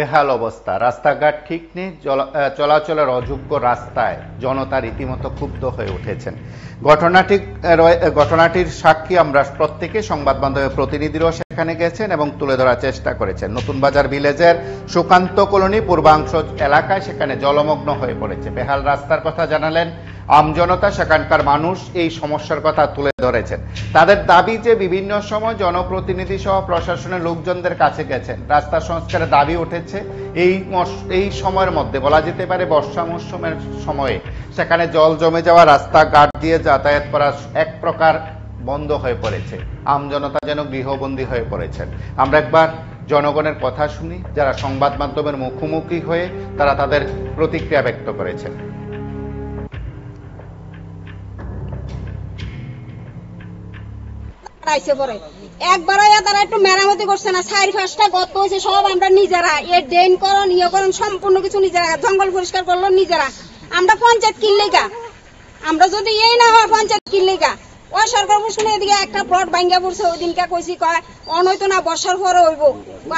বেহাল অবস্থা, রাস্তাঘাট ঠিক নেই, চলাচলের অযোগ্য রাস্তায় জনতা রীতিমতো ক্ষুব্ধ হয়ে উঠেছেন। ঘটনাটির সাক্ষী আমরা প্রত্যেকে, সংবাদ মাধ্যমের প্রতিনিধিরাও সেখানে গেছেন এবং তুলে ধরার চেষ্টা করেছেন। নতুন বাজার ভিলেজের সুকান্ত কলোনি পূর্বাংশ এলাকায় সেখানে জলমগ্ন হয়ে পড়েছে। বেহাল রাস্তার কথা জানালেন আমজনতা, সেখানকার মানুষ এই সমস্যার কথা তুলে ধরেছেন। তাদের দাবি যে বিভিন্ন সময় জনপ্রতিনিধি সহ প্রশাসনের লোকজনদের কাছে গেছেন, রাস্তা সংস্কারের দাবি উঠেছে। এই সময়ের মধ্যে বলা যেতে পারে বর্ষা মৌসুমের সময়ে সেখানে জল জমে যাওয়া রাস্তাঘাট দিয়ে যাতায়াত করা এক প্রকার বন্ধ হয়ে পড়েছে। আমজনতা যেন গৃহবন্দী হয়ে পড়েছেন। আমরা একবার জনগণের কথা শুনি, যারা সংবাদ মাধ্যমের মুখোমুখি হয়ে তারা তাদের প্রতিক্রিয়া ব্যক্ত করেছেন। একবার তারা একটু মেরামতি করছে না, 4-5টা গর্ত হয়েছে, সব আমরা নিজেরা ড্রেন করন করন সম্পূর্ণ কিছু নিজেরা, জঙ্গল পরিষ্কার করলো নিজেরা। আমরা পঞ্চায়েত কিনলেগা, আমরা যদি এই না হয় পঞ্চায়েত কিনলেগা ওই সরকার শুনে এদিকে একটা প্লট ভাঙ্গা পড়ছে, ওই দিনকে কইছি কয় অনয়তো না বর্ষার পরে হইব,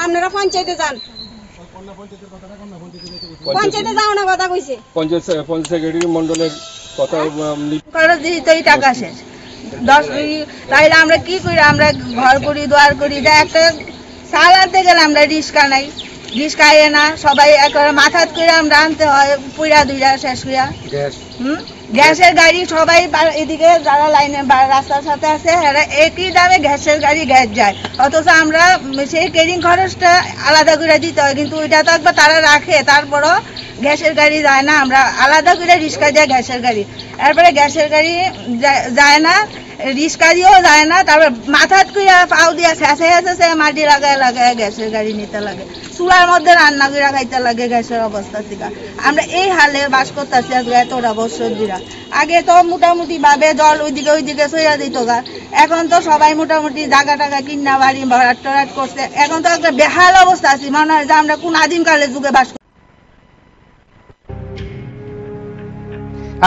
আপনারা পঞ্চায়েতে যান, পঞ্চায়েতে যাও না কথা কইছে। পঞ্চায়েত সেক্রেটারি মন্ডলের কথা টাকা শেষ 10, তাইলে আমরা কি করি? আমরা ঘর করি, দোয়ার করি, একটা সাল আনতে গেলে আমরা রিস্কা নাই, রিস্কা আইয়ে না, সবাই একবার মাথাত করে আমরা আনতে হয়, পুরা দুইটা শেষ করিয়া। গ্যাসের গাড়ি সবাই এদিকে যারা লাইনে রাস্তার সাথে আছে এরা একই দামে গ্যাসের গাড়ি গ্যাস যায়, অথচ আমরা সেই কেরিং খরচটা আলাদা করে দিতে হয়, কিন্তু ওইটা তো একবার তারা রাখে, তারপরও গ্যাসের গাড়ি যায় না, আমরা আলাদা করে রিস্কা যায় গ্যাসের গাড়ি, এরপরে গ্যাসের গাড়ি যায় না, রিস্কা দিয়েও যায় না, তারপর মাথাত করে পাও দিয়া খেসে খেসে মাটি লাগায় লাগায় গ্যাসের গাড়ি নিতে লাগে, চুলার মধ্যে রান্না করে খাইতে লাগে গ্যাসের অবস্থা থেকে। আমরা এই হালে বাস করতেছি এতটা বছর দিরা। আগে তো মোটামুটি ভাবে জল ওইদিকে সইয়া দিত গা, এখন তো সবাই মোটামুটি জায়গা টাকা কিনা বাড়ি ভরাট টরাট করছে, এখন তো একটা বেহাল অবস্থা আছি, মনে হয় যে আমরা কোন আদিমকালের যুগে বাস।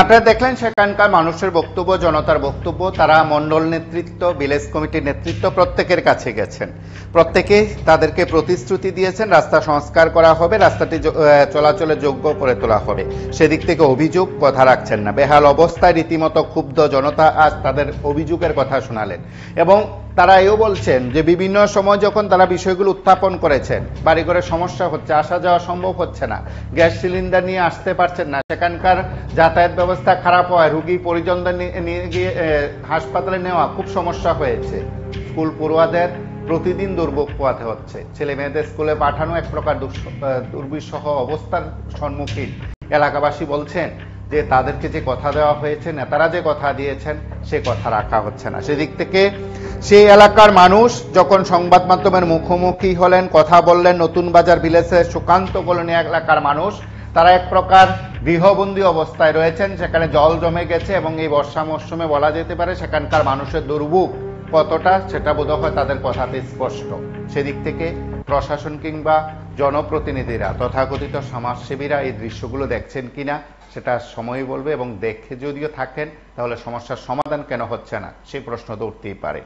আপনারা দেখলেন সেখানকার মানুষের বক্তব্য, জনতার বক্তব্য। তারা মন্ডল নেতৃত্ব, ভিলেজ কমিটির নেতৃত্ব প্রত্যেকের কাছে গেছেন, প্রত্যেকে তাদেরকে প্রতিশ্রুতি দিয়েছেন রাস্তা সংস্কার করা হবে, রাস্তাটি চলাচলের যোগ্য করে তোলা হবে। সেদিক থেকে অভিযোগ কথা রাখছেন না। বেহাল অবস্থায় রীতিমতো ক্ষুব্ধ জনতা আজ তাদের অভিযোগের কথা শোনালেন এবং তারা এও বলছেন যে বিভিন্ন সময় যখন তারা বিষয়গুলো উত্থাপন করেছেন, বাড়িঘরে সমস্যা হচ্ছে, আসা যাওয়া সম্ভব হচ্ছে না, গ্যাস সিলিন্ডার নিয়ে আসতে পারছেন না, সেখানকার যাতায়াত ব্যবস্থা খারাপ হয়, রোগী পরিজনদের নিয়ে গিয়ে হাসপাতালে নেওয়া খুব সমস্যা হয়েছে, স্কুল পড়ুয়াদের প্রতিদিন দুর্ভোগ পোহাতে হচ্ছে, ছেলে মেয়েদের স্কুলে পাঠানো এক প্রকার দুর্বিষহ অবস্থার সম্মুখীন। এলাকাবাসী বলছেন যে তাদেরকে যে কথা দেওয়া হয়েছে, নেতারা যে কথা দিয়েছেন সে কথা রাখা হচ্ছে না। সেদিক থেকে সেই এলাকার মানুষ যখন সংবাদ মাধ্যমের মুখোমুখি হলেন, কথা বললেন, নতুন বাজার ভিলেজের সুকান্ত কলোনি এলাকার মানুষ তারা এক প্রকার গৃহবন্দী অবস্থায় রয়েছেন। সেখানে জল জমে গেছে এবং এই বর্ষা মৌসুমে বলা যেতে পারে সেখানকার মানুষের দুর্ভোগ কতটা সেটা বোধহয় তাদের কথাতে স্পষ্ট। সেদিক থেকে প্রশাসন কিংবা জনপ্রতিনিধিরা, তথাকথিত সমাজসেবীরা এই দৃশ্যগুলো দেখছেন কিনা সেটা সময় বলবে, এবং দেখে যদিও থাকেন তাহলে সমস্যার সমাধান কেন হচ্ছে না সেই প্রশ্ন তো উঠতেই পারে।